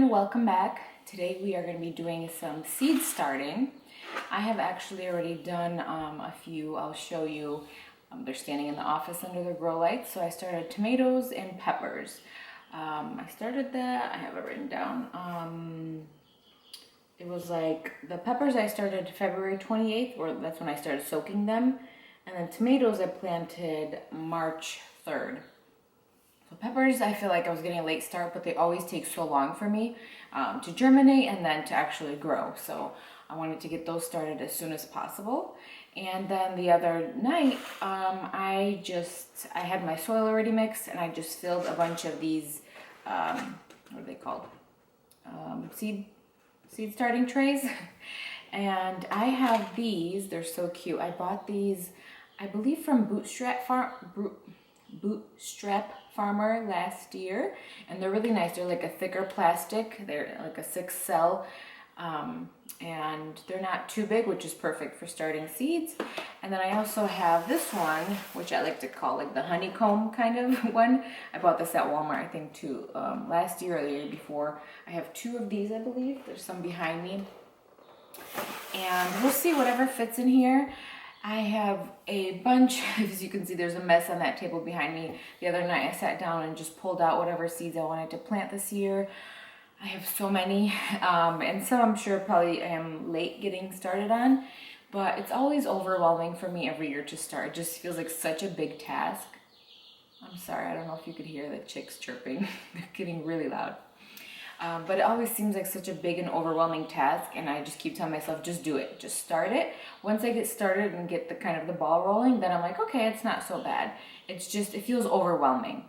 everyone, welcome back. Today we are going to be doing some seed starting. I have actually already done a few. I'll show you. They're standing in the office under the grow lights. So I started tomatoes and peppers. I started that, I have it written down. It was like the peppers I started February 28th, or that's when I started soaking them. And then tomatoes I planted March 3rd. So peppers, I feel like I was getting a late start, but they always take so long for me to germinate and then to actually grow. So I wanted to get those started as soon as possible. And then the other night, I had my soil already mixed, and I just filled a bunch of these, what are they called? Seed starting trays. And I have these, they're so cute. I bought these, I believe from Bootstrap Farmer last year, and they're really nice. They're like a thicker plastic. They're like a 6 cell, and they're not too big, which is perfect for starting seeds. And then I also have this one, which I like to call like the honeycomb kind of one. I bought this at Walmart, I think, too, last year or the year before. I have 2 of these, I believe. There's some behind me, and we'll see whatever fits in here. I have a bunch, as you can see, there's a mess on that table behind me. The other night I sat down and just pulled out whatever seeds I wanted to plant this year. I have so many, and some I'm sure probably I am late getting started on, but it's always overwhelming for me every year to start. It just feels like such a big task. I'm sorry, I don't know if you could hear the chicks chirping. They're getting really loud. But it always seems like such a big and overwhelming task, and I just keep telling myself, just do it, just start it. Once I get started and get the ball rolling, then I'm like, okay, it's not so bad. It's just, it feels overwhelming.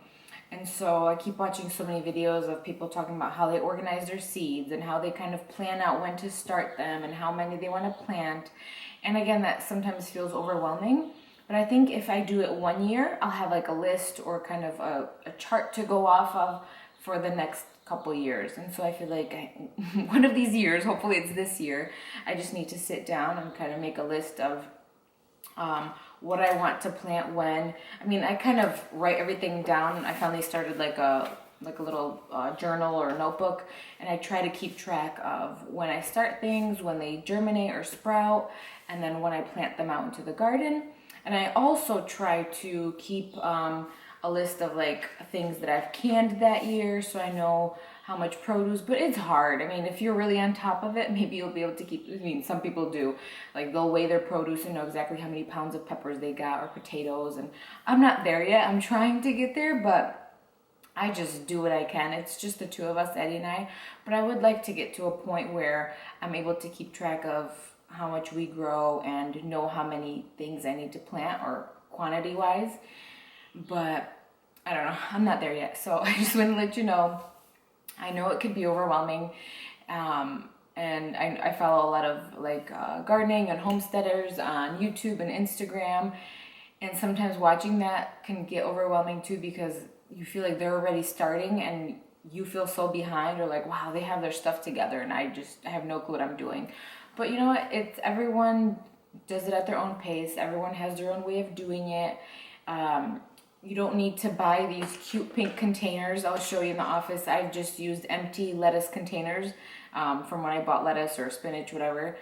And so I keep watching so many videos of people talking about how they organize their seeds and how they kind of plan out when to start them and how many they want to plant. And again, that sometimes feels overwhelming. But I think if I do it one year, I'll have like a list or kind of a chart to go off of for the next couple years. And so I feel like one of these years, hopefully it's this year, I just need to sit down and kind of make a list of what I want to plant when. I mean, I kind of write everything down. I finally started like a little journal or notebook, and I try to keep track of when I start things, when they germinate or sprout, and then when I plant them out into the garden. And I also try to keep a list of like things that I've canned that year, so I know how much produce. But it's hard. I mean, if you're really on top of it, maybe you'll be able to keep, I mean, some people do, like they'll weigh their produce and know exactly how many pounds of peppers they got or potatoes, and I'm not there yet. I'm trying to get there, but I just do what I can. It's just the 2 of us, Eddie and I, but I would like to get to a point where I'm able to keep track of how much we grow and know how many things I need to plant, or quantity wise. But I don't know, I'm not there yet. So I just want to let you know, I know it could be overwhelming. And I follow a lot of like gardening and homesteaders on YouTube and Instagram. And sometimes watching that can get overwhelming too, because you feel like they're already starting and you feel so behind, or like, wow, they have their stuff together and I have no clue what I'm doing. But you know what? It's everyone does it at their own pace. Everyone has their own way of doing it. You don't need to buy these cute pink containers. I'll show you in the office. I've just used empty lettuce containers from when I bought lettuce or spinach, whatever.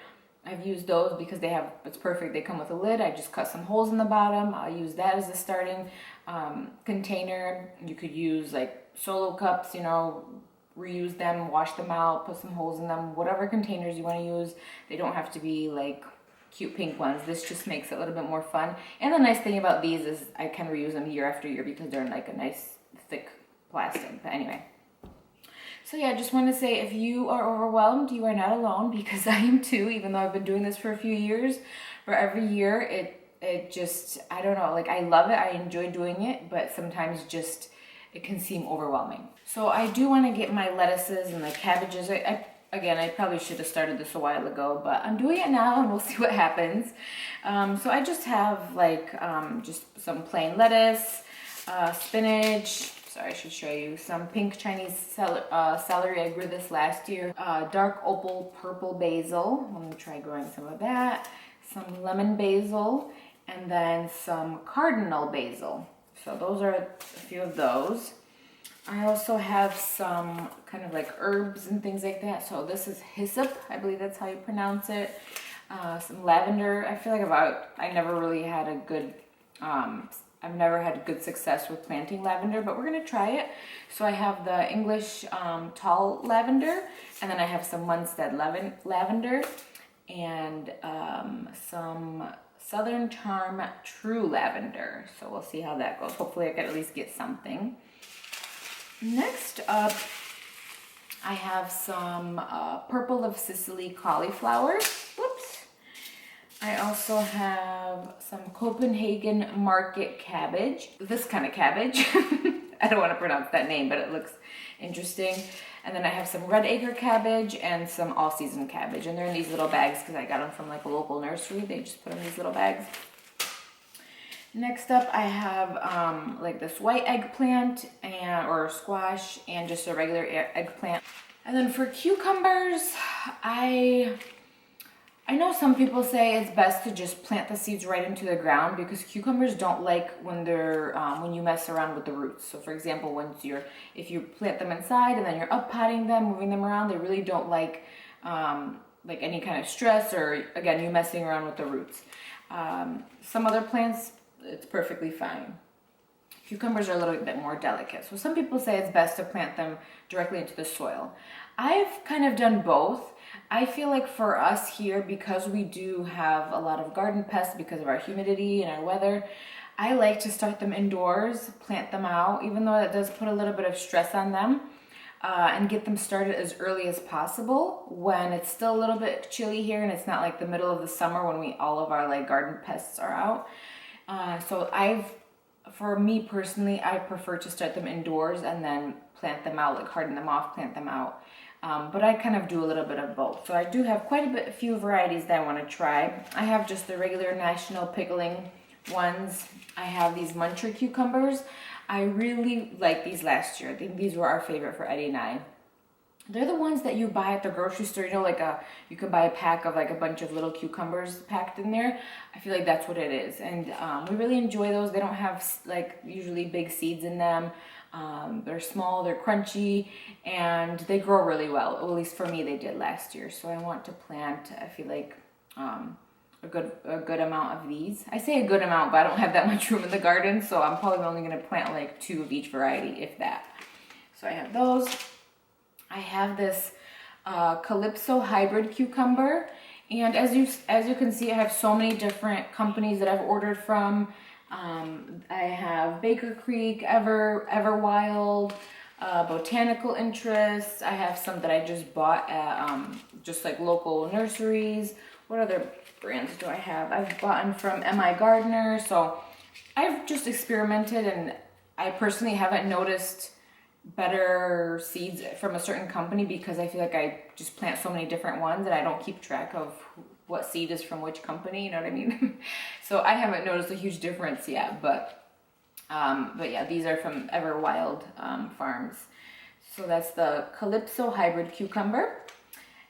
I've used those because it's perfect. They come with a lid. I just cut some holes in the bottom. I'll use that as a starting container. You could use like solo cups, reuse them, wash them out, put some holes in them, whatever containers you want to use. They don't have to be like cute pink ones. This just makes it a little bit more fun. And the nice thing about these is I can reuse them year after year because they're in like a nice thick plastic. But anyway, so yeah, I just want to say, if you are overwhelmed, you are not alone, because I am too, even though I've been doing this for a few years. For every year, it just, I don't know, like I love it, I enjoy doing it, but sometimes just it can seem overwhelming. So I do want to get my lettuces and the cabbages. Again, I probably should have started this a while ago, but I'm doing it now and we'll see what happens. So I just have like just some plain lettuce, spinach. Sorry, I should show you. Some pink Chinese celery. I grew this last year. Dark opal purple basil. I'm going to try growing some of that. Some lemon basil, and then some cardinal basil. So those are a few of those. I also have some kind of like herbs and things like that. So this is hyssop, I believe that's how you pronounce it. Some lavender. I feel like I never really had a good, I've never had good success with planting lavender, but we're gonna try it. So I have the English tall lavender, and then I have some Munstead lavender, and some Southern Charm True Lavender. So we'll see how that goes. Hopefully I can at least get something. Next up, I have some Purple of Sicily cauliflower. Whoops. I also have some Copenhagen market cabbage. This kind of cabbage. I don't want to pronounce that name, but it looks interesting. And then I have some red acre cabbage and some all-season cabbage. And they're in these little bags because I got them from like a local nursery. They just put them in these little bags. Next up, I have like this white eggplant or squash and just a regular eggplant. And then for cucumbers, I know some people say it's best to just plant the seeds right into the ground because cucumbers don't like when they're when you mess around with the roots. So for example, if you plant them inside and then you're up potting them, moving them around, they really don't like any kind of stress or again you messing around with the roots. Some other plants, it's perfectly fine. Cucumbers are a little bit more delicate. So some people say it's best to plant them directly into the soil. I've kind of done both. I feel like for us here, because we do have a lot of garden pests because of our humidity and our weather, I like to start them indoors, plant them out, even though that does put a little bit of stress on them, and get them started as early as possible when it's still a little bit chilly here and it's not like the middle of the summer when all of our like garden pests are out. For me personally, I prefer to start them indoors and then plant them out, like harden them off, plant them out. But I kind of do a little bit of both. So I do have a few varieties that I want to try. I have just the regular National Pickling ones. I have these Muncher cucumbers. I really liked these last year. I think these were our favorite for Eddie and I. They're the ones that you buy at the grocery store, you know, you can buy a pack of like a bunch of little cucumbers packed in there. I feel like that's what it is. And we really enjoy those. They don't have like usually big seeds in them. They're small, they're crunchy, and they grow really well. At least for me, they did last year. So I want to plant, I feel like, a good amount of these. I say a good amount, but I don't have that much room in the garden. So I'm probably only going to plant like 2 of each variety, if that. So I have those. I have this Calypso hybrid cucumber, and as you can see, I have so many different companies that I've ordered from. I have Baker Creek, Everwild, Botanical Interests. I have some that I just bought at just like local nurseries. What other brands do I have? I've bought from M.I. Gardener. So I've just experimented, and I personally haven't noticed better seeds from a certain company because I feel like I just plant so many different ones and I don't keep track of what seed is from which company, you know what I mean? So I haven't noticed a huge difference yet, but yeah, these are from Everwild Farms. So that's the Calypso hybrid cucumber.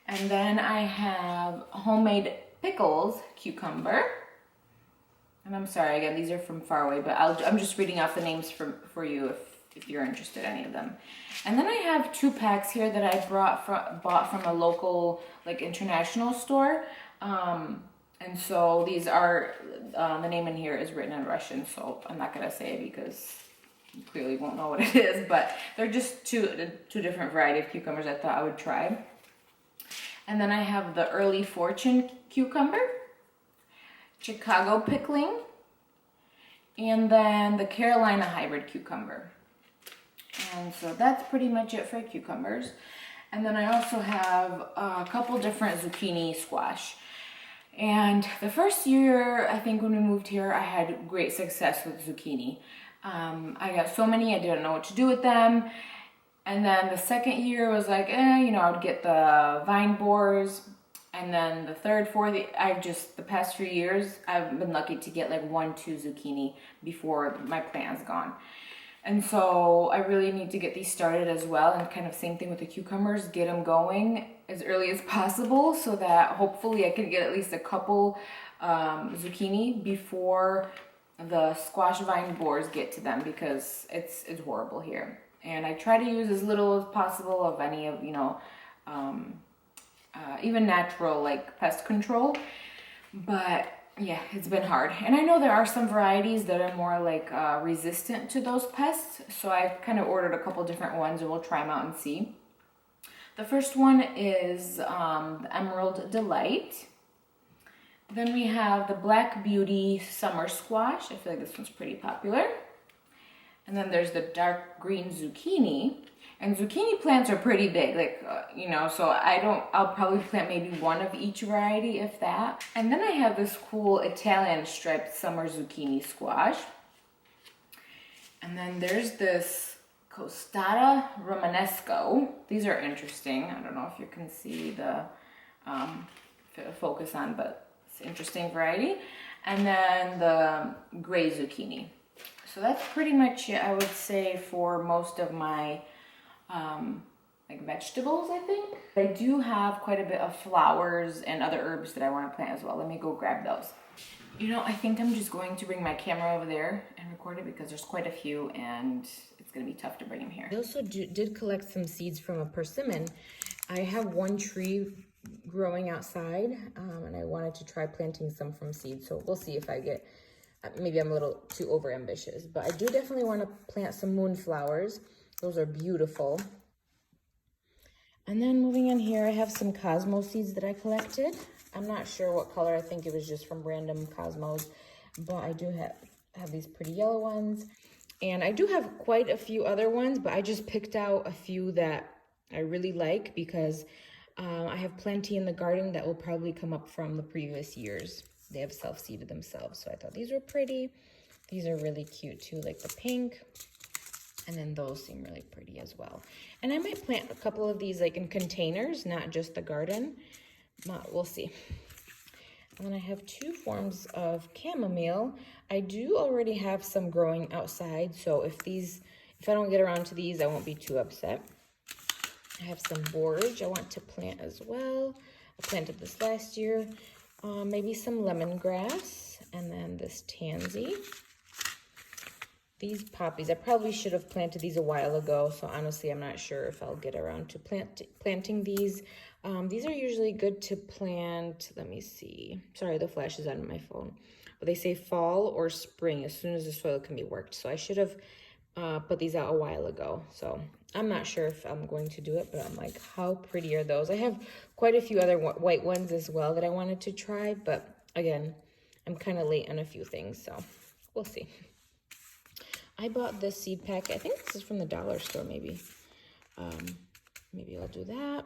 And then I have Homemade Pickles cucumber. And I'm sorry, again, these are from far away, but I'm just reading off the names for you if you're interested in any of them. And then I have 2 packs here that I bought from a local like international store. And so these are, the name in here is written in Russian, so I'm not going to say it because you clearly won't know what it is, but they're just two different variety of cucumbers I thought I would try. And then I have the Early Fortune cucumber, Chicago pickling, and then the Carolina hybrid cucumber. And so that's pretty much it for cucumbers. And then I also have a couple different zucchini squash. And the first year, I think when we moved here, I had great success with zucchini. I got so many, I didn't know what to do with them. And then the second year was like, I would get the vine borers. And then the third, fourth, the past few years, I've been lucky to get like 1-2 zucchini before my plant's gone. And so I really need to get these started as well, and kind of same thing with the cucumbers, get them going as early as possible so that hopefully I can get at least a couple zucchini before the squash vine borers get to them, because it's horrible here. And I try to use as little as possible of any of, even natural like pest control. But yeah, it's been hard. And I know there are some varieties that are more like resistant to those pests. So I've kind of ordered a couple different ones and we'll try them out and see. The first one is the Emerald Delight. Then we have the Black Beauty Summer Squash. I feel like this one's pretty popular. And then there's the dark green zucchini. And zucchini plants are pretty big, so I'll probably plant maybe one of each variety, if that. And then I have this cool Italian striped summer zucchini squash. And then there's this Costata Romanesco. These are interesting. I don't know if you can see the focus on, but it's an interesting variety. And then the gray zucchini. So that's pretty much it, I would say, for most of my like vegetables, I think. I do have quite a bit of flowers and other herbs that I want to plant as well. Let me go grab those. I think I'm just going to bring my camera over there and record it because there's quite a few and it's going to be tough to bring them here. I also did collect some seeds from a persimmon. I have one tree growing outside and I wanted to try planting some from seeds. So we'll see if I get, maybe I'm a little too over ambitious, but I do definitely want to plant some moonflowers. Those are beautiful. And then moving in here, I have some Cosmo seeds that I collected. I'm not sure what color. I think it was just from random Cosmos, but I do have these pretty yellow ones. And I do have quite a few other ones, but I just picked out a few that I really like because I have plenty in the garden that will probably come up from the previous years. They have self-seeded themselves. So I thought these were pretty. These are really cute too, like the pink. And then those seem really pretty as well. And I might plant a couple of these like in containers, not just the garden. We'll see. And then I have two forms of chamomile. I do already have some growing outside, so if I don't get around to these, I won't be too upset. I have some borage I want to plant as well. I planted this last year. Maybe some lemongrass, and then this tansy. These poppies, I probably should have planted these a while ago, so honestly, I'm not sure if I'll get around to planting these. These are usually good to plant, let me see. Sorry, the flash is on my phone. But they say fall or spring as soon as the soil can be worked. So I should have put these out a while ago. So I'm not sure if I'm going to do it, but I'm like, how pretty are those? I have quite a few other white ones as well that I wanted to try, but again, I'm kind of late on a few things, so we'll see. I bought this seed pack. I think this is from the dollar store, maybe. Maybe I'll do that.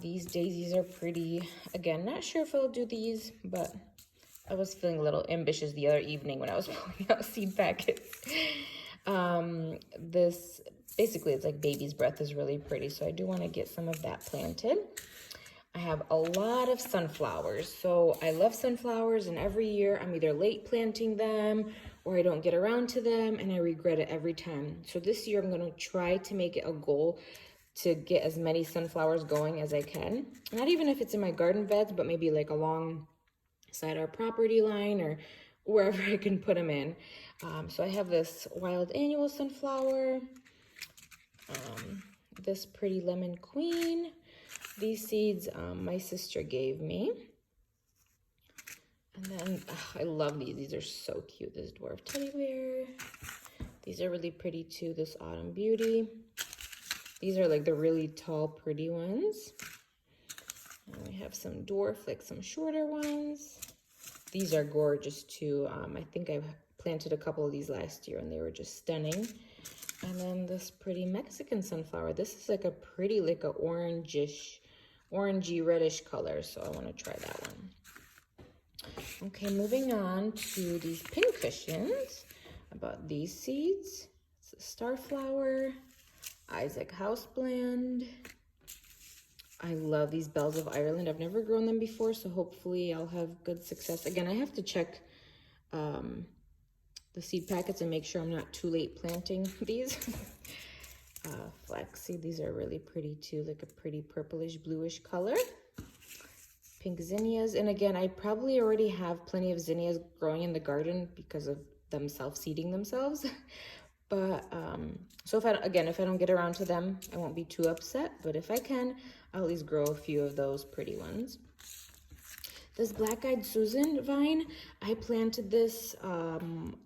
These daisies are pretty. Again, not sure if I'll do these, but I was feeling a little ambitious the other evening when I was pulling out seed packets. This, basically, it's like baby's breath is really pretty, so I do want to get some of that planted. I have a lot of sunflowers. So I love sunflowers, and every year I'm either late planting them or I don't get around to them, and I regret it every time. So this year I'm going to try to make it a goal to get as many sunflowers going as I can. Not even if it's in my garden beds, but maybe like alongside our property line or wherever I can put them in. So I have this wild annual sunflower, this pretty lemon queen. These seeds my sister gave me. And then, I love these. These are so cute. This dwarf teddy bear. These are really pretty too, this autumn beauty. These are like the really tall, pretty ones. And we have some dwarf, like some shorter ones. These are gorgeous too. I think I planted a couple of these last year and they were just stunning. And then this pretty Mexican sunflower. This is like a pretty, like a orangey reddish color. So I want to try that one. Okay, moving on to these pincushions. About these seeds. It's a starflower, Isaac House Blend. I love these Bells of Ireland. I've never grown them before, so hopefully I'll have good success. Again, I have to check the seed packets and make sure I'm not too late planting these. Flaxseed, these are really pretty too, like a pretty purplish bluish color. Pink zinnias, and again, I probably already have plenty of zinnias growing in the garden because of them self-seeding themselves. But, so if I don't get around to them, I won't be too upset. But if I can, I'll at least grow a few of those pretty ones. This Black-Eyed Susan vine, I planted this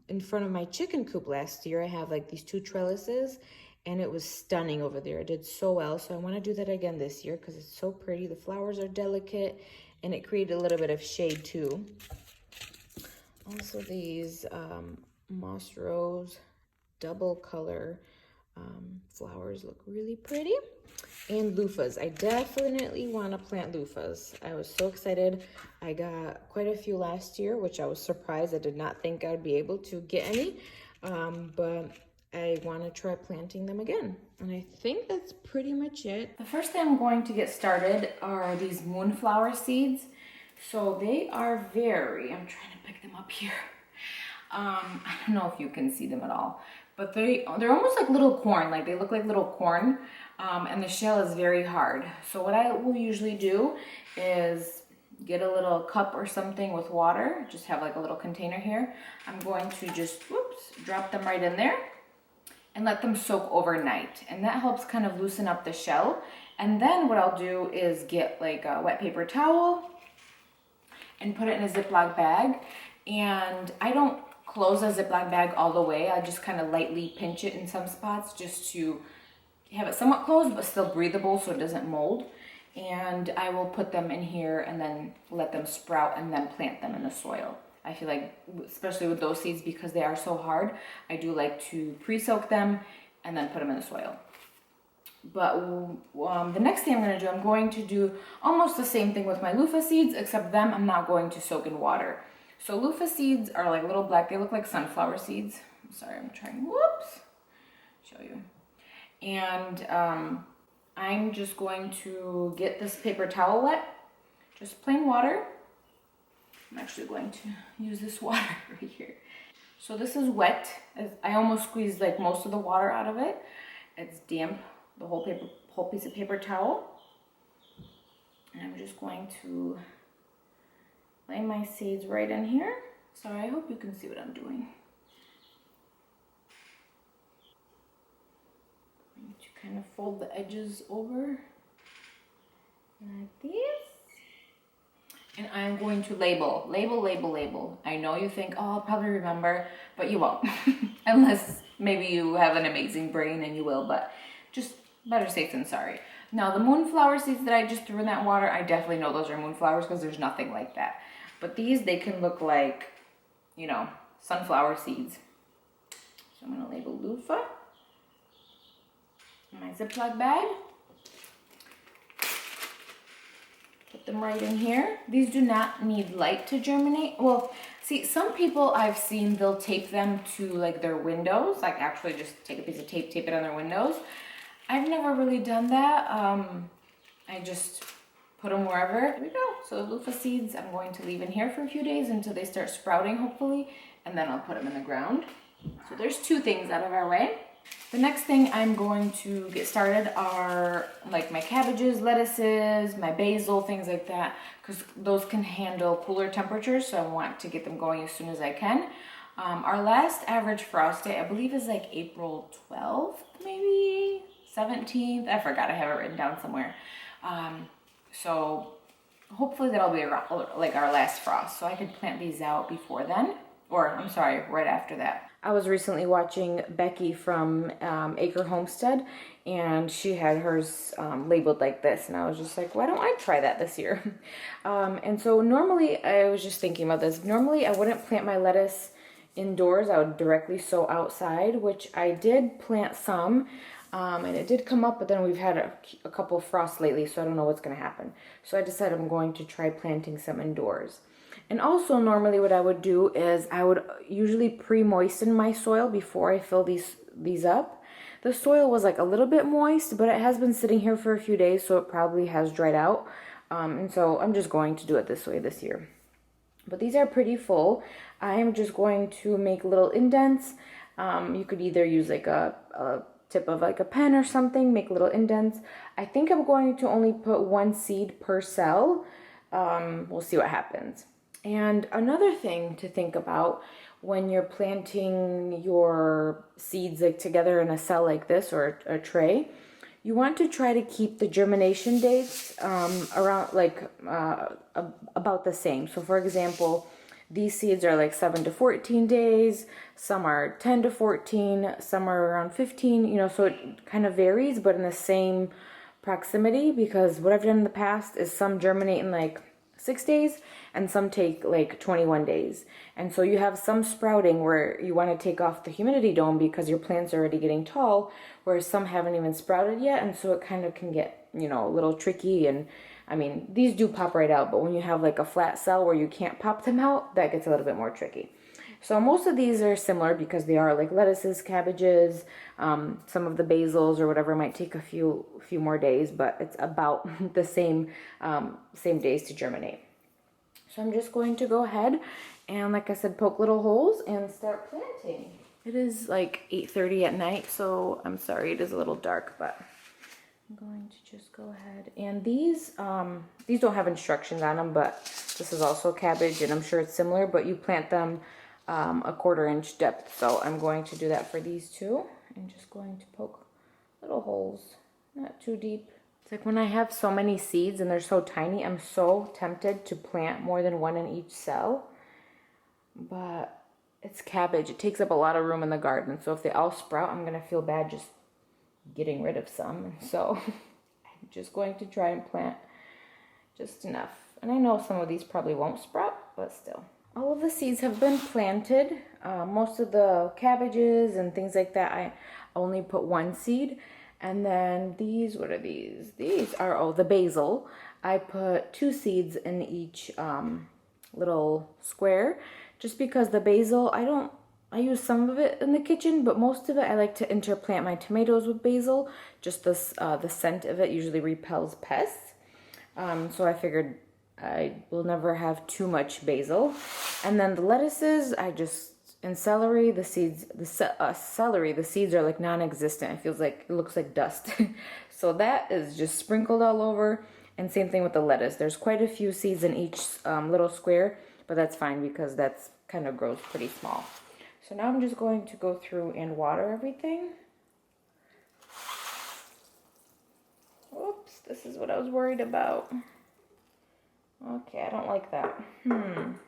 in front of my chicken coop last year. I have like these 2 trellises, and it was stunning over there. It did so well, so I want to do that again this year because it's so pretty. The flowers are delicate, and it created a little bit of shade too. Also these moss rose double color flowers look really pretty. And loofahs. I definitely want to plant loofahs. I was so excited. I got quite a few last year, which I was surprised. I did not think I'd be able to get any. But I want to try planting them again. And I think that's pretty much it. The first thing I'm going to get started are these moonflower seeds. So they are I'm trying to pick them up here. I don't know if you can see them at all, but they're almost like little corn. Like they look like little corn. And the shell is very hard. So what I will usually do is get a little cup or something with water. Just have like a little container here. I'm going to just, drop them right in there and let them soak overnight. And that helps kind of loosen up the shell. And then what I'll do is get like a wet paper towel and put it in a Ziploc bag. And I don't close a Ziploc bag all the way. I just kind of lightly pinch it in some spots just to have it somewhat closed but still breathable so it doesn't mold. And I will put them in here and then let them sprout and then plant them in the soil. I feel like, especially with those seeds, because they are so hard, I do like to pre-soak them and then put them in the soil. But the next thing I'm going to do, I'm going to do almost the same thing with my loofah seeds, except them I'm not going to soak in water. So loofah seeds are like little black, they look like sunflower seeds. I'm sorry, I'm trying, show you. And I'm just going to get this paper towel wet, just plain water. I'm actually going to use this water right here. So this is wet. I almost squeezed like most of the water out of it. It's damp, the whole piece of paper towel. And I'm just going to lay my seeds right in here. So I hope you can see what I'm doing. To kind of fold the edges over like this. And I'm going to label. I know you think, oh, I'll probably remember, but you won't. Unless maybe you have an amazing brain and you will, but just better safe than sorry. Now the moonflower seeds that I just threw in that water, I definitely know those are moonflowers because there's nothing like that. But these, they can look like, you know, sunflower seeds. So I'm gonna label loofah. My Ziploc bag. Put them right in here. These do not need light to germinate. Well, see, some people I've seen, they'll tape them to like their windows, like actually just take a piece of tape, tape it on their windows. I've never really done that. I just put them wherever. There we go. So the loofah seeds I'm going to leave in here for a few days until they start sprouting, hopefully, and then I'll put them in the ground. So there's 2 things out of our way. The next thing I'm going to get started are like my cabbages, lettuces, my basil, things like that, because those can handle cooler temperatures, so I want to get them going as soon as I can. Our last average frost day, I believe, is like April 12th, maybe 17th. I forgot, I have it written down somewhere. So hopefully that'll be around, like our last frost, so I can plant these out before then, or I'm sorry, right after that. I was recently watching Becky from Acre Homestead, and she had hers labeled like this, and I was just like, why don't I try that this year? And so normally, I was just thinking about this, normally I wouldn't plant my lettuce indoors, I would directly sow outside, which I did plant some, and it did come up, but then we've had a couple frosts lately, so I don't know what's going to happen. So I decided I'm going to try planting some indoors. And also normally what I would do is I would usually pre-moisten my soil before I fill these up. The soil was like a little bit moist, but it has been sitting here for a few days, so it probably has dried out. And so I'm just going to do it this way this year. But these are pretty full. I am just going to make little indents. You could either use like a tip of like a pen or something, make little indents. I think I'm going to only put 1 seed per cell. We'll see what happens. And another thing to think about when you're planting your seeds like together in a cell like this or a tray, you want to try to keep the germination dates around like about the same. So for example, these seeds are like 7 to 14 days, some are 10 to 14, some are around 15, you know, so it kind of varies, but in the same proximity, because what I've done in the past is some germinate in like 6 days and some take like 21 days. And so you have some sprouting where you want to take off the humidity dome because your plant's are already getting tall, whereas some haven't even sprouted yet, and so it kind of can get, you know, a little tricky. And I mean, these do pop right out, but when you have like a flat cell where you can't pop them out, that gets a little bit more tricky. So most of these are similar because they are like lettuces, cabbages, some of the basils or whatever might take a few more days, but it's about the same days to germinate. So I'm just going to go ahead and, like I said, poke little holes and start planting. It is like 8:30 at night, so I'm sorry it is a little dark, but I'm going to just go ahead. And these don't have instructions on them, but this is also cabbage, and I'm sure it's similar, but you plant them a 1/4 inch depth. So I'm going to do that for these two. I'm just going to poke little holes, not too deep. It's like when I have so many seeds and they're so tiny, I'm so tempted to plant more than one in each cell. But it's cabbage. It takes up a lot of room in the garden. So if they all sprout, I'm going to feel bad just getting rid of some. So I'm just going to try and plant just enough. And I know some of these probably won't sprout, but still. All of the seeds have been planted. Most of the cabbages and things like that, I only put one seed. And then these, what are these? These are, the basil. I put 2 seeds in each little square, just because the basil, I use some of it in the kitchen, but most of it I like to interplant my tomatoes with basil. Just this, the scent of it usually repels pests. So I figured I will never have too much basil. And then the lettuces, and celery, the seeds, the seeds are like non-existent. It looks like dust. So that is just sprinkled all over. And same thing with the lettuce. There's quite a few seeds in each little square, but that's fine because that's kind of grows pretty small. So now I'm just going to go through and water everything. Oops, this is what I was worried about. Okay, I don't like that. And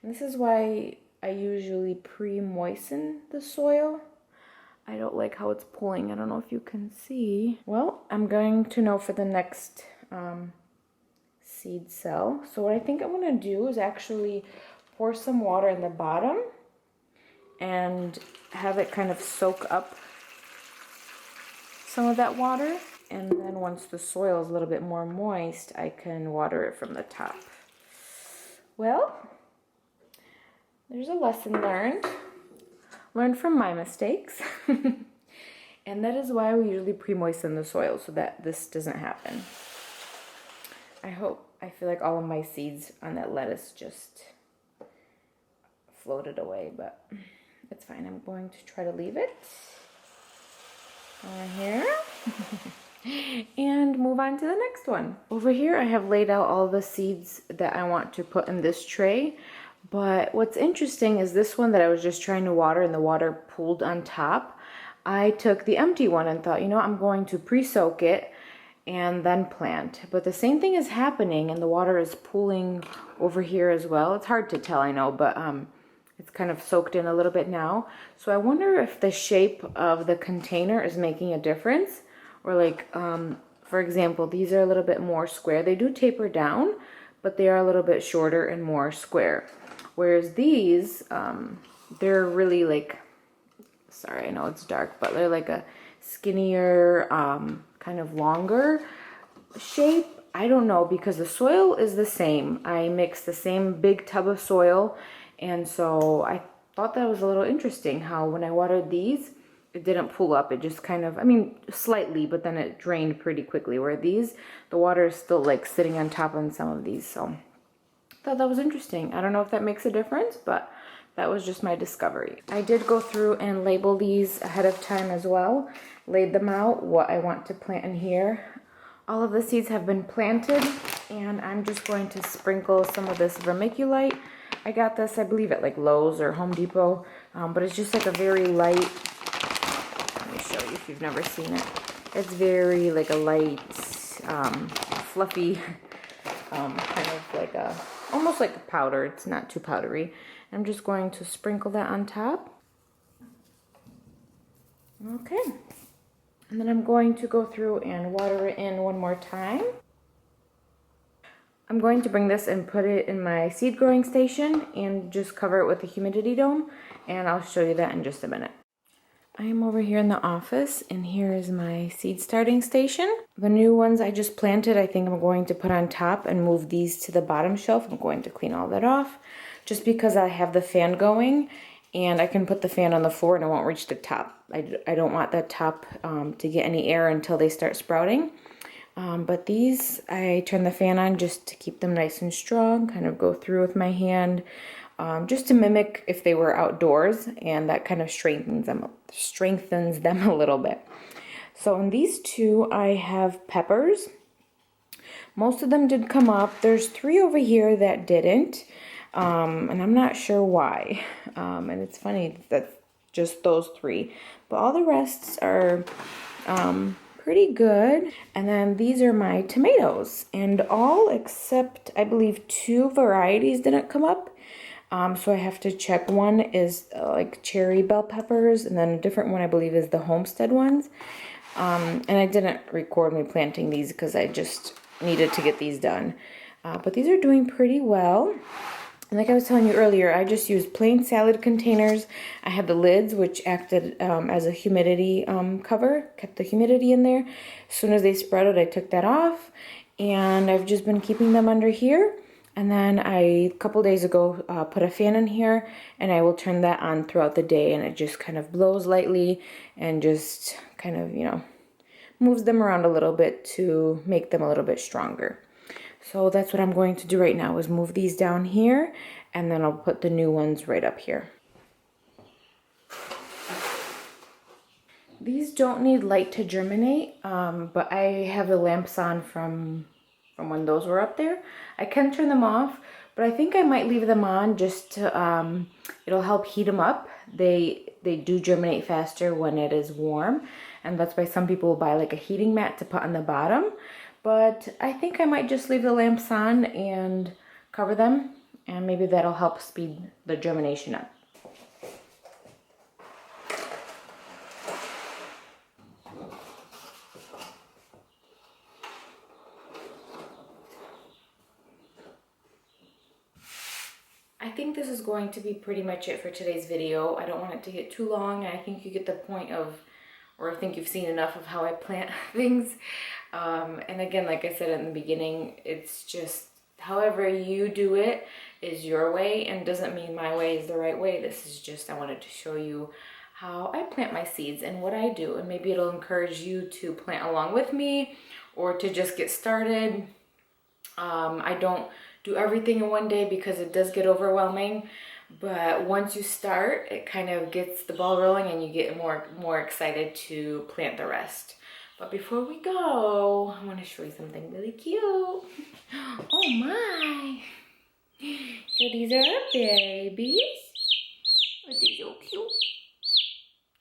this is why I usually pre-moisten the soil. I don't like how it's pulling. I don't know if you can see. Well, I'm going to know for the next seed cell. So what I think I'm going to do is actually pour some water in the bottom and have it kind of soak up some of that water. And then once the soil is a little bit more moist, I can water it from the top. Well, there's a lesson learned. Learned from my mistakes. And that is why we usually pre-moisten the soil, so that this doesn't happen. I feel like all of my seeds on that lettuce just floated away, but it's fine. I'm going to try to leave it on here. And move on to the next one. Over here I have laid out all the seeds that I want to put in this tray. But what's interesting is this one that I was just trying to water and the water pooled on top. I took the empty one and thought, I'm going to pre-soak it and then plant. But the same thing is happening and the water is pooling over here as well. It's hard to tell, I know, but it's kind of soaked in a little bit now. So I wonder if the shape of the container is making a difference. Or like, for example, these are a little bit more square. They do taper down, but they are a little bit shorter and more square. Whereas these, they're really like, sorry, I know it's dark, but they're like a skinnier, kind of longer shape. I don't know, because the soil is the same. I mixed the same big tub of soil, and so I thought that was a little interesting how when I watered these, it didn't pool up. It just kind of, slightly, but then it drained pretty quickly. Where these, the water is still like sitting on top on some of these. So I thought that was interesting. I don't know if that makes a difference, but that was just my discovery. I did go through and label these ahead of time as well. Laid them out, what I want to plant in here. All of the seeds have been planted, and I'm just going to sprinkle some of this vermiculite I got this, I believe, at like Lowe's or Home Depot, but it's just like a very light, let me show you if you've never seen it. It's very like a light, fluffy, kind of like a, almost like a powder. It's not too powdery. I'm just going to sprinkle that on top. Okay. And then I'm going to go through and water it in one more time. I'm going to bring this and put it in my seed growing station and just cover it with a humidity dome, and I'll show you that in just a minute. I am over here in the office, and here is my seed starting station. The new ones I just planted, I think I'm going to put on top and move these to the bottom shelf. I'm going to clean all that off just because I have the fan going, and I can put the fan on the floor and it won't reach the top. I don't want that top to get any air until they start sprouting. But these, I turn the fan on just to keep them nice and strong, kind of go through with my hand, just to mimic if they were outdoors, and that kind of strengthens them a little bit. So in these two, I have peppers. Most of them did come up. There's 3 over here that didn't, and I'm not sure why. And it's funny that just those 3, but all the rests are pretty good. And then these are my tomatoes, and all except I believe 2 varieties didn't come up. So I have to check. One is like cherry bell peppers, and then a different one I believe is the homestead ones. And I didn't record me planting these because I just needed to get these done. But these are doing pretty well. And like I was telling you earlier, I just used plain salad containers. I had the lids, which acted as a humidity cover, kept the humidity in there. As soon as they sprouted, I took that off, and I've just been keeping them under here. And then a couple days ago, put a fan in here, and I will turn that on throughout the day, and it just kind of blows lightly and just kind of, you know, moves them around a little bit to make them a little bit stronger. So that's what I'm going to do right now, is move these down here, and then I'll put the new ones right up here. These don't need light to germinate, but I have the lamps on from when those were up there. I can turn them off, but I think I might leave them on just to, it'll help heat them up. They do germinate faster when it is warm, and that's why some people will buy like a heating mat to put on the bottom. But I think I might just leave the lamps on and cover them, and maybe that'll help speed the germination up. I think this is going to be pretty much it for today's video. I don't want it to get too long, and I think you get the point of, or I think you've seen enough of how I plant things. And again, like I said in the beginning, it's just however you do it is your way, and doesn't mean my way is the right way. This is just, I wanted to show you how I plant my seeds and what I do, and maybe it'll encourage you to plant along with me or to just get started. I don't do everything in one day because it does get overwhelming, but once you start, it kind of gets the ball rolling and you get more excited to plant the rest. But before we go, I want to show you something really cute. Oh my! So these are our babies. Are they so cute?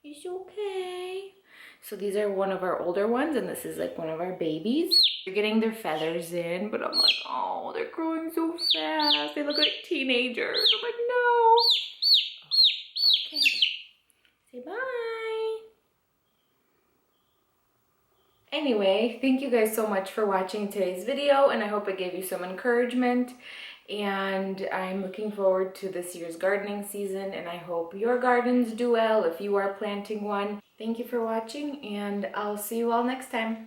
Is okay? So these are one of our older ones, and this is like one of our babies. They're getting their feathers in, but I'm like, oh, they're growing so fast. They look like teenagers. I'm like, no. Okay. Say bye. Anyway, thank you guys so much for watching today's video, and I hope it gave you some encouragement. And I'm looking forward to this year's gardening season, and I hope your gardens do well if you are planting one. Thank you for watching, and I'll see you all next time.